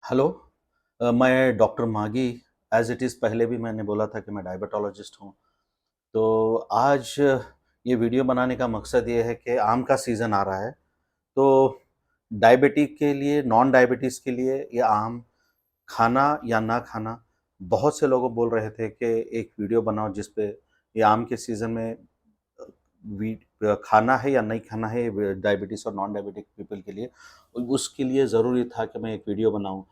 Hello. मैं doctor मागी। As it is पहले भी मैंने बोला था कि मैं डायबिटोलॉजिस्ट हूँ। तो आज ये वीडियो बनाने का मकसद ये है कि आम का सीज़न आ रहा है, तो डायबिटिक के लिए, नॉन डायबिटीज़ के लिए ये आम खाना या ना खाना, बहुत से लोग बोल रहे थे कि एक वीडियो बनाओ जिस पे ये आम के सीज़न में खाना है या नहीं खाना है डायबिटीज़ और नॉन डायबिटिक पीपल के लिए, उसके लिए ज़रूरी था कि मैं एक वीडियो बनाऊँ।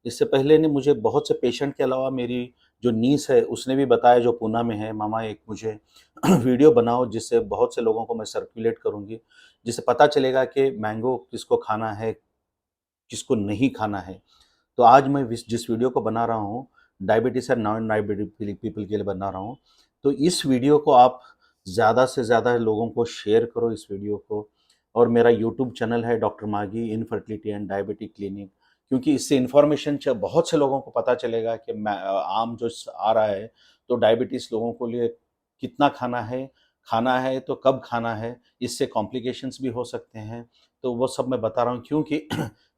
इससे पहले ने मुझे बहुत से पेशेंट के अलावा मेरी जो नीस है उसने भी बताया जो पूना में है, मामा एक मुझे वीडियो बनाओ जिससे बहुत से लोगों को मैं सर्कुलेट करूँगी, जिससे पता चलेगा कि मैंगो किसको खाना है, किसको नहीं खाना है। तो आज मैं जिस वीडियो को बना रहा हूँ, diabetes and non diabetic people के लिए बना रहा हूँ। तो इस वीडियो को आप ज़्यादा से ज़्यादा लोगों को शेयर करो इस वीडियो को। और मेरा यूट्यूब चैनल है डॉक्टर मागी इनफर्टिलिटी एंड डायबिटिक क्लिनिक, क्योंकि इससे इन्फॉर्मेशन बहुत से लोगों को पता चलेगा कि आम जो आ रहा है, तो डायबिटीज़ लोगों को लिए कितना खाना है तो कब खाना है, इससे कॉम्प्लिकेशंस भी हो सकते हैं। तो वो सब मैं बता रहा हूँ, क्योंकि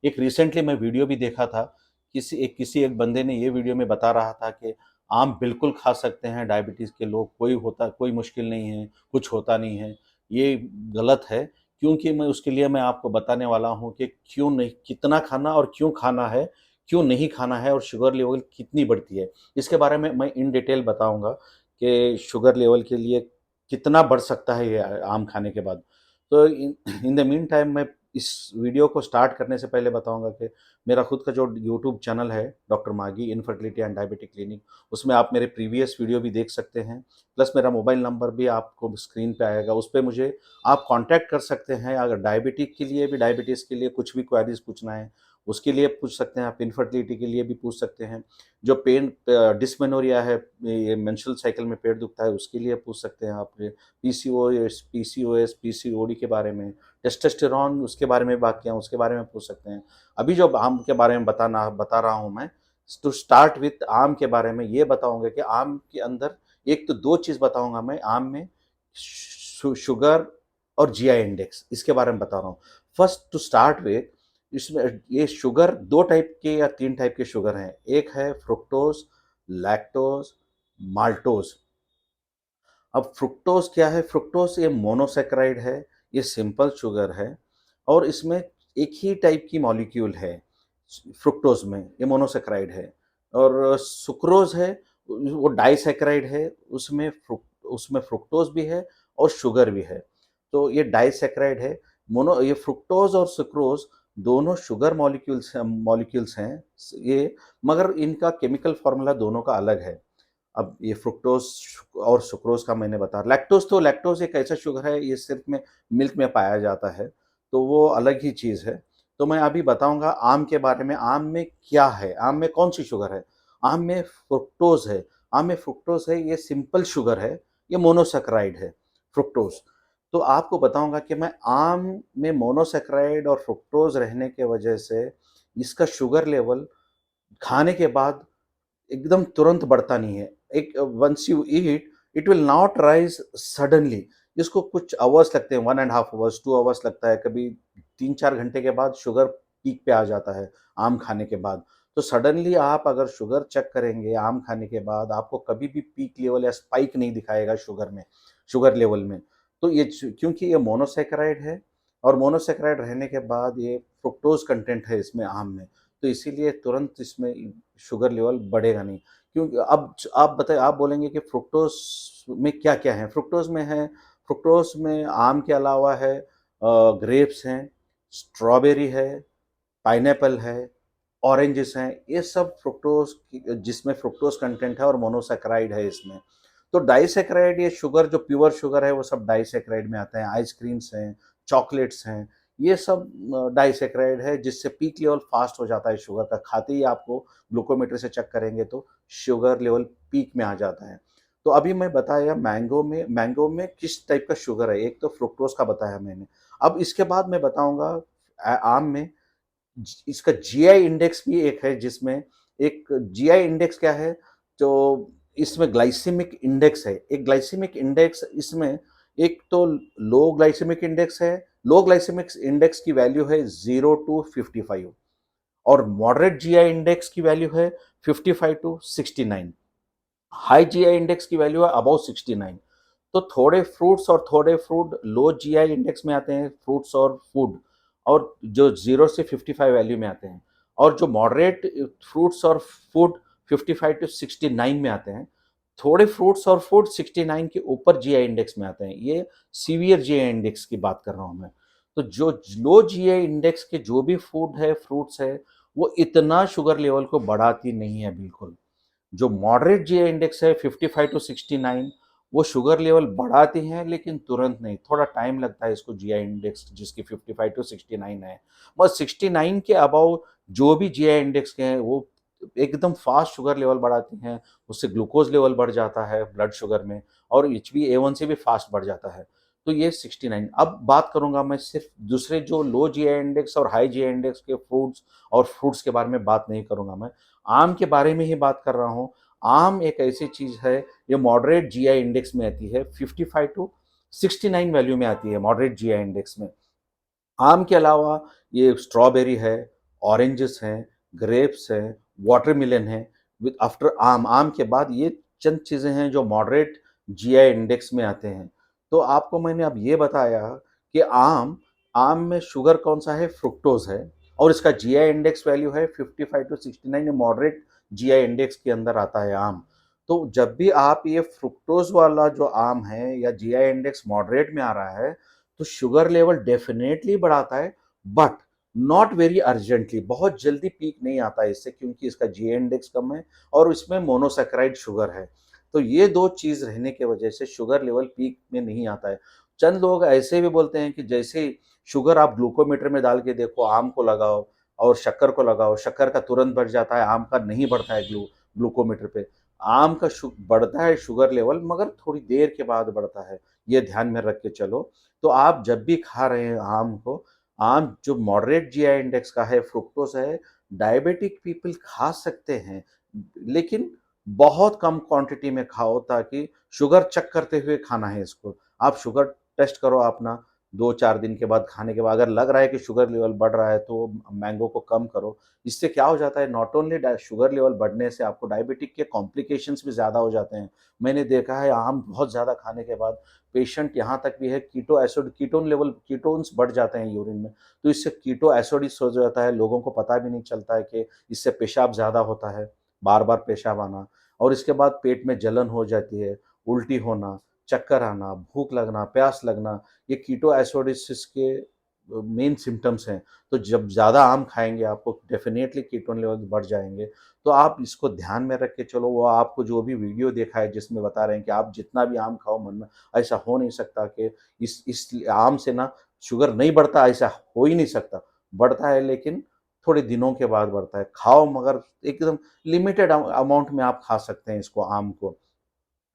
एक रिसेंटली मैं वीडियो भी देखा था, किसी एक बंदे ने ये वीडियो में बता रहा था कि आम बिल्कुल खा सकते हैं डायबिटीज़ के लोग, कोई मुश्किल नहीं है, कुछ होता नहीं है। ये गलत है, क्योंकि मैं आपको बताने वाला हूँ कि क्यों नहीं, कितना खाना और क्यों खाना है, क्यों नहीं खाना है और शुगर लेवल कितनी बढ़ती है। इसके बारे में मैं इन डिटेल बताऊँगा कि शुगर लेवल के लिए कितना बढ़ सकता है ये आम खाने के बाद। तो इन इन द मीन टाइम मैं इस वीडियो को स्टार्ट करने से पहले बताऊँगा कि मेरा खुद का जो यूट्यूब चैनल है डॉक्टर मागी इनफर्टिलिटी एंड डायबिटिक क्लिनिक, उसमें आप मेरे प्रीवियस वीडियो भी देख सकते हैं। प्लस मेरा मोबाइल नंबर भी आपको स्क्रीन पे आएगा, उस पे मुझे आप कॉन्टैक्ट कर सकते हैं। अगर डायबिटिक के लिए भी, डायबिटीज़ के लिए कुछ भी क्वेरीज़ पूछना है, उसके लिए पूछ सकते हैं आप। इनफर्टिलिटी के लिए भी पूछ सकते हैं। जो डिस्मेनोरिया है, ये मेंस्ट्रुअल साइकिल में पेट दुखता है, उसके लिए पूछ सकते हैं आप। पीसीओडी के बारे में, टेस्टोस्टेरोन उसके बारे में बात किया, उसके बारे में पूछ सकते हैं। अभी जो आम के बारे में बता रहा हूँ मैं, टू स्टार्ट विथ आम के बारे में ये बताऊँगा कि आम के अंदर एक तो 2 चीज़ बताऊँगा मैं आम में, शुगर और जीआई इंडेक्स, इसके बारे में बता रहा हूँ। फर्स्ट टू स्टार्ट विथ, इसमें ये शुगर 2 टाइप के या 3 टाइप के शुगर हैं। एक है फ्रुक्टोज़, लैक्टोज़, माल्टोज़। अब फ्रुक्टोज़ क्या है? फ्रुक्टोज़ ये मोनोसैकेराइड है, ये सिंपल शुगर है और इसमें एक ही टाइप की मॉलिक्यूल है फ्रुक्टोज़ में, ये मोनोसैकेराइड है। और सुक्रोज़ है, वो डाइसैकेराइड है, उसमें फ्रुक्टोज़ भी है और शुगर भी है। तो ये डाइसैकेराइड है। ये फ्रुक्टोज़ और सुक्रोज़ दोनों शुगर मॉलिक्यूल्स हैं, ये, मगर इनका केमिकल फ़ॉर्मूला दोनों का अलग है। अब ये फ्रुक्टोज़ और सुक्रोज़ का मैंने बताया। लैक्टोज़ एक ऐसा शुगर है, ये सिर्फ़ में मिल्क में पाया जाता है, तो वो अलग ही चीज़ है। तो मैं अभी बताऊँगा आम के बारे में, आम में क्या है? आम में कौन-सी शुगर है? आम में फ्रुक्टोज़ है। आम में फ्रुक्टोज़ है, ये सिंपल शुगर है, ये मोनोसैकेराइड है, फ्रुक्टोज़। तो आपको बताऊँगा कि मैं आम में मोनोसैकेराइड और फ्रुक्टोज़ रहने के वजह से इसका शुगर लेवल खाने के बाद एकदम तुरंत बढ़ता नहीं है। एक once you eat, it will not rise suddenly. इसको कुछ अवर्स लगते हैं, 1 एंड हाफ अवर्स, 2 अवर्स लगता है, कभी 3-4 घंटे के बाद शुगर पीक पे आ जाता है, आम खाने के बाद। तो सडनली आप अगर शुगर चेक करेंगे आम खाने के बाद, आपको कभी भी पीक लेवल या स्पाइक नहीं दिखाएगा शुगर लेवल में। तो ये क्योंकि ये मोनोसैकेराइड है और मोनोसैकेराइड रहने के बाद ये फ्रुक्टोज़ कंटेंट है इसमें, आम में, तो इसीलिए तुरंत इसमें शुगर लेवल बढ़ेगा नहीं। क्योंकि अब आप बताइए, आप बोलेंगे कि फ्रुक्टोज़ में क्या-क्या है? फ्रुक्टोज़ में आम के अलावा है, ग्रेप्स हैं, स्ट्रॉबेरी है, पाइनएप्पल है, ऑरेंजेस हैं, ये सब जिसमें फ्रुक्टोज़ कंटेंट है और मोनोसैकेराइड है इसमें। तो डाइसैकेराइड, ये शुगर जो प्योर शुगर है वो सब डाइसैकेराइड में आता है। आइसक्रीम्स हैं, चॉकलेट्स हैं, ये सब डाइसैकेराइड है, जिससे पीक लेवल फ़ास्ट हो जाता है शुगर का। खाते ही आपको ग्लूकोमीटर से चेक करेंगे तो शुगर लेवल पीक में आ जाता है। तो अभी मैं बताया मैंगो में किस टाइप का शुगर है, एक तो फ्रुक्टोज़ का बताया मैंने। अब इसके बाद मैं बताऊँगा आम में इसका जीआई इंडेक्स भी एक है, जिसमें एक जीआई इंडेक्स क्या है, तो इसमें ग्लाइसेमिक इंडेक्स है। एक ग्लाइसेमिक इंडेक्स इसमें, एक तो लो ग्लाइसेमिक इंडेक्स है, लो ग्लाइसेमिक इंडेक्स की वैल्यू है 0 टू 55 और मॉडरेट जीआई इंडेक्स की वैल्यू है 55 टू 69। हाई जीआई इंडेक्स की वैल्यू है अबाउ 69। तो थोड़े फ्रूट्स और थोड़े फूड लो जीआई इंडेक्स में आते हैं, फ्रूट्स और फूड, और जो 0 से 55 वैल्यू में आते हैं, और जो मॉडरेट फ्रूट्स और फूड 55 टू 69 में आते हैं। थोड़े फ्रूट्स और फूड 69 के ऊपर जीआई इंडेक्स में आते हैं। ये सीवियर जीआई इंडेक्स की बात कर रहा हूँ मैं। तो जो लो जीआई इंडेक्स के जो भी फूड है, फ्रूट्स है, वो इतना शुगर लेवल को बढ़ाती नहीं है बिल्कुल। जो मॉडरेट जीआई इंडेक्स है 55 टू 69, वो शुगर लेवल बढ़ाती हैं लेकिन तुरंत नहीं, थोड़ा टाइम लगता है इसको। जीआई इंडेक्स जिसकी 55 टू 69 है, बस 69 के अबाउ जो भी जीआई इंडेक्स के हैं वो एकदम फास्ट शुगर लेवल बढ़ाती हैं। उससे ग्लूकोज लेवल बढ़ जाता है ब्लड शुगर में, और HbA1c भी फास्ट बढ़ जाता है। तो ये 69। अब बात करूंगा मैं सिर्फ दूसरे जो लो जीआई इंडेक्स और हाई जीआई इंडेक्स के फ्रूट्स और फ्रूट्स के बारे में बात नहीं करूंगा मैं, आम के बारे में ही बात कर रहा हूँ। आम एक ऐसी चीज है, ये मॉडरेट जीआई इंडेक्स में आती है, 55 टू 69 वैल्यू में आती है मॉडरेट जीआई इंडेक्स में। आम के अलावा ये स्ट्रॉबेरी है, ऑरेंजेस हैं, ग्रेप्स हैं, वाटरमेलन है। विद आफ्टर आम, आम के बाद ये चंद चीज़ें हैं जो मॉडरेट जीआई इंडेक्स में आते हैं। तो आपको मैंने अब ये बताया कि आम आम में शुगर कौन सा है, फ्रुक्टोज है, और इसका जीआई इंडेक्स वैल्यू है 55 टू 69, मॉडरेट जीआई इंडेक्स के अंदर आता है आम। तो जब भी आप ये फ्रुक्टोज वाला जो आम है या जीआई इंडेक्स मॉडरेट में आ रहा है, तो शुगर लेवल डेफिनेटली बढ़ाता है, बट नॉट वेरी अर्जेंटली, बहुत जल्दी पीक नहीं आता है इससे, क्योंकि इसका जीए इंडेक्स कम है और इसमें मोनोसेक्राइड शुगर है। तो ये दो चीज रहने की वजह से शुगर लेवल पीक में नहीं आता है। चंद लोग ऐसे भी बोलते हैं कि जैसे शुगर आप ग्लूकोमीटर में डाल के देखो, आम को लगाओ और शक्कर को लगाओ, शक्कर का तुरंत बढ़ जाता है, आम का नहीं बढ़ता है ग्लूकोमीटर पे। आम का बढ़ता है शुगर लेवल, मगर थोड़ी देर के बाद बढ़ता है। ये ध्यान में रख के चलो। तो आप जब भी खा रहे हैं आम को, आम जो मॉडरेट जीआई इंडेक्स का है, फ्रुक्टोज है, डायबिटिक पीपल खा सकते हैं, लेकिन बहुत कम क्वांटिटी में खाओ, ताकि शुगर चेक करते हुए खाना है इसको। आप शुगर टेस्ट करो अपना 2-4 दिन के बाद खाने के बाद, अगर लग रहा है कि शुगर लेवल बढ़ रहा है तो मैंगो को कम करो। इससे क्या हो जाता है, नॉट ओनली शुगर लेवल बढ़ने से आपको डायबिटिक के कॉम्प्लिकेशंस भी ज़्यादा हो जाते हैं। मैंने देखा है आम बहुत ज़्यादा खाने के बाद पेशेंट यहाँ तक भी है, कीटोन लेवल, कीटोन्स बढ़ जाते हैं यूरिन में। तो इससे कीटो एसिडिस हो जाता है, लोगों को पता भी नहीं चलता है कि इससे पेशाब ज़्यादा होता है, बार बार पेशाब आना, और इसके बाद पेट में जलन हो जाती है, उल्टी होना, चक्कर आना, भूख लगना, प्यास लगना। ये कीटो एसिडोसिस के मेन सिम्टम्स हैं। तो जब ज़्यादा आम खाएंगे आपको डेफिनेटली कीटोन लेवल बढ़ जाएंगे। तो आप इसको ध्यान में रख के चलो। वो आपको जो भी वीडियो देखा है जिसमें बता रहे हैं कि आप जितना भी आम खाओ मन में, ऐसा हो नहीं सकता कि इस आम से ना शुगर नहीं बढ़ता, ऐसा हो ही नहीं सकता। बढ़ता है लेकिन थोड़े दिनों के बाद बढ़ता है। खाओ मगर एकदम लिमिटेड अमाउंट में आप खा सकते हैं इसको, आम को।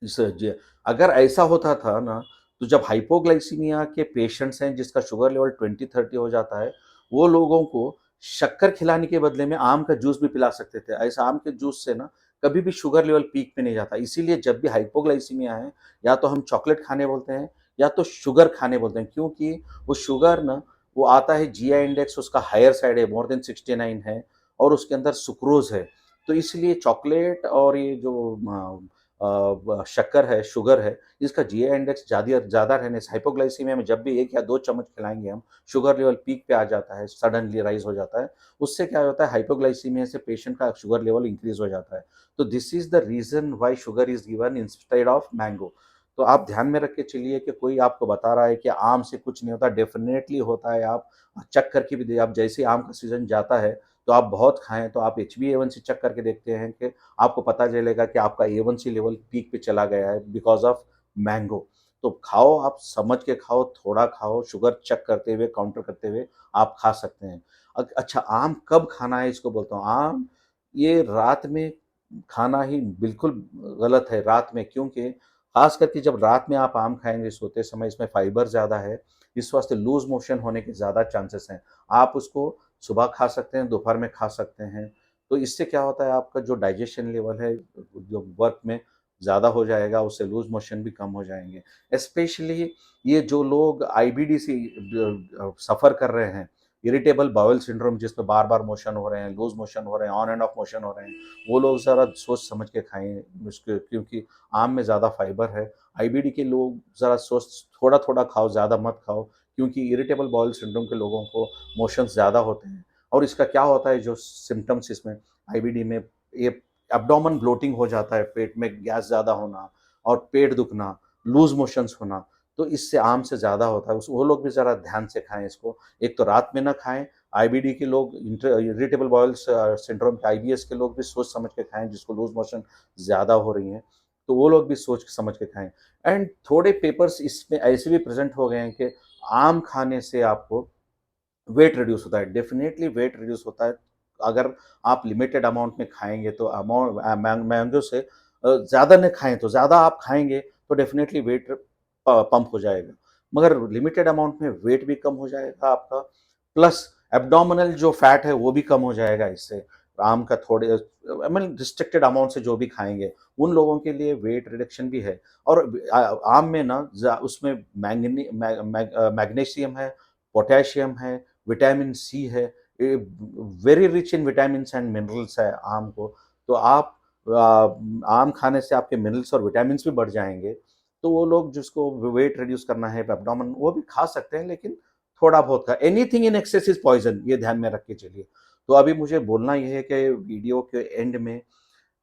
इस ज अगर ऐसा होता था ना, तो जब हाइपोग्लाइसीमिया के पेशेंट्स हैं जिसका शुगर लेवल 20-30 हो जाता है, वो लोगों को शक्कर खिलाने के बदले में आम का जूस भी पिला सकते थे। ऐसा आम के जूस से ना कभी भी शुगर लेवल पीक पे नहीं जाता। इसीलिए जब भी हाइपोग्लाइसीमिया है, या तो हम चॉकलेट खाने बोलते हैं या तो शुगर खाने बोलते हैं, क्योंकि वो शुगर ना, वो आता है जीआई इंडेक्स उसका हायर साइड है, मोर देन 69 है, और उसके अंदर सुक्रोज़ है। तो इसलिए चॉकलेट और ये जो शक्कर है, शुगर है, इसका जीआई इंडेक्स ज़्यादा रहने से हाइपोग्लाइसीमिया में जब भी 1 या 2 चम्मच खिलाएँगे हम, शुगर लेवल पीक पे आ जाता है, सडनली राइज़ हो जाता है। उससे क्या होता है, हाइपोग्लाइसीमिया से पेशेंट का शुगर लेवल इंक्रीज़ हो जाता है। तो this is the reason why sugar is given instead of mango. तो आप ध्यान में रख के चलिए कि कोई आपको बता रहा है कि आम से कुछ नहीं होता, डेफ़िनेटली होता है। आप चेक करके भी आप जैसे ही आम का सीज़न जाता है, तो आप बहुत खाएँ, तो आप HbA1c चेक करके देखते हैं कि आपको पता चलेगा कि आपका A1C लेवल पीक पे चला गया है बिकॉज़ ऑफ मैंगो। तो खाओ, आप समझ के खाओ, थोड़ा खाओ, शुगर चेक करते हुए, काउंटर करते हुए आप खा सकते हैं। अच्छा, आम कब खाना है इसको बोलता हूँ। आम ये रात में खाना ही बिल्कुल गलत है, रात में, क्योंकि ख़ास करके जब रात में आप आम खाएँगे सोते समय, इसमें फाइबर ज़्यादा है, इस वास्ते लूज़ मोशन होने के ज़्यादा चांसेस हैं। आप उसको सुबह खा सकते हैं, दोपहर में खा सकते हैं। तो इससे क्या होता है, आपका जो डाइजेशन लेवल है, जो वर्क में ज़्यादा हो जाएगा, उससे लूज़ मोशन भी कम हो जाएँगे। स्पेशली ये जो लोग आईबीडी से सफ़र कर रहे हैं, इरिटेबल बाउल सिंड्रोम जिसमें बार-बार मोशन हो रहे हैं, लूज़ मोशन हो रहे हैं, ऑन एंड ऑफ मोशन हो रहे हैं, वो लोग ज़रा सोच समझ के खाएँ उसके क्योंकि आम में ज़्यादा फाइबर है। आईबीडी के लोग ज़रा सोच थोड़ा-थोड़ा खाओ, ज़्यादा मत खाओ क्योंकि इरिटेबल बाउल सिंड्रोम के लोगों को मोशंस ज़्यादा होते हैं और इसका क्या होता है जो सिम्पटम्स इसमें आईबीडी में ये एब्डोमेन ब्लोटिंग हो जाता है, पेट में गैस ज़्यादा होना और पेट दुखना, लूज़ मोशंस होना, तो इससे आम से ज़्यादा होता है। उस वो लोग भी ज़रा ध्यान से खाएँ इसको। एक तो रात में ना खाएँ, आईबीडी के लोग इरिटेबल बाउल सिंड्रोम के आईबीएस के लोग भी सोच समझ के खाएँ, जिसको लूज़ मोशन ज़्यादा हो रही हैं, तो वो लोग भी सोच समझ के खाएँ। एंड थोड़े पेपर्स इसमें ऐसे भी प्रेज़ेंट हो गए हैं कि आम खाने से आपको वेट रिड्यूस होता है, डेफ़िनेटली वेट रिड्यूस होता है। अगर आप लिमिटेड अमाउंट में खाएँगे तो मैंगो से ज़्यादा नहीं खाएँ तो ज़्यादा आप खाएँगे तो डेफ़िनेटली वेट पंप हो जाएगा। मगर लिमिटेड अमाउंट में वेट भी कम हो जाएगा आपका, प्लस एब्डोमिनल जो फैट है वो भी कम हो जाएगा इससे। आम का थोड़े आई मीन रिस्ट्रिक्टेड अमाउंट से जो भी खाएँगे, उन लोगों के लिए वेट रिडक्शन भी है। और आम में ना उसमें मैग्नीशियम है, पोटेशियम है, विटामिन सी है, ये very rich in vitamins and minerals है आम को। तो आप आम खाने से आपके मिनरल्स और विटामिन्स भी बढ़ जाएँगे। तो वो लोग जिसको वेट रिड्यूस करना है, एब्डोमेन वो भी खा सकते हैं लेकिन थोड़ा बहुत खा anything in excess is poison ये ध्यान में रख के चलिए। तो अभी मुझे बोलना ये है कि वीडियो के एंड में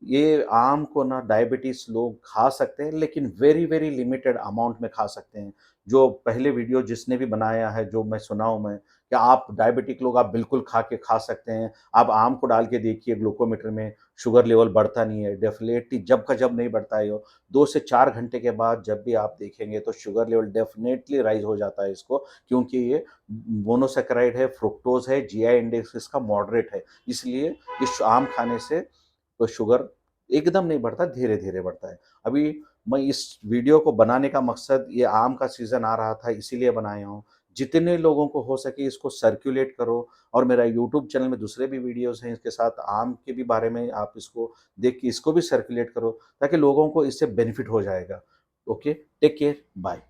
ये आम को ना डायबिटीज़ लोग खा सकते हैं, लेकिन वेरी, वेरी लिमिटेड अमाउंट में खा सकते हैं। जो पहले वीडियो जिसने भी बनाया है, जो मैं सुना हूँ मैं, कि आप डायबिटिक लोग आप बिल्कुल खा सकते हैं। आप आम को डाल के देखिए ग्लूकोमीटर में, शुगर लेवल बढ़ता नहीं है। डेफ़िनेटली जब का जब नहीं बढ़ता है वो, 2 से 4 घंटे के बाद जब भी आप देखेंगे तो शुगर लेवल डेफ़िनेटली राइज़ हो जाता है इसको, क्योंकि ये मोनोसैकेराइड है, फ्रुक्टोज़ है, जीआई इंडेक्स इसका मॉडरेट है। इसलिए इस आम खाने से तो शुगर एकदम नहीं बढ़ता, धीरे-धीरे बढ़ता है। अभी मैं इस वीडियो को बनाने का मकसद ये आम का सीज़न आ रहा था इसीलिए बनाया हूँ। जितने लोगों को हो सके इसको सर्कुलेट करो और मेरा यूट्यूब चैनल में दूसरे भी वीडियोज़ हैं इसके साथ आम के भी बारे में आप इसको देख के इसको भी सर्कुलेट करो ताकि लोगों को इससे बेनिफिट हो जाएगा। Okay, take care, bye.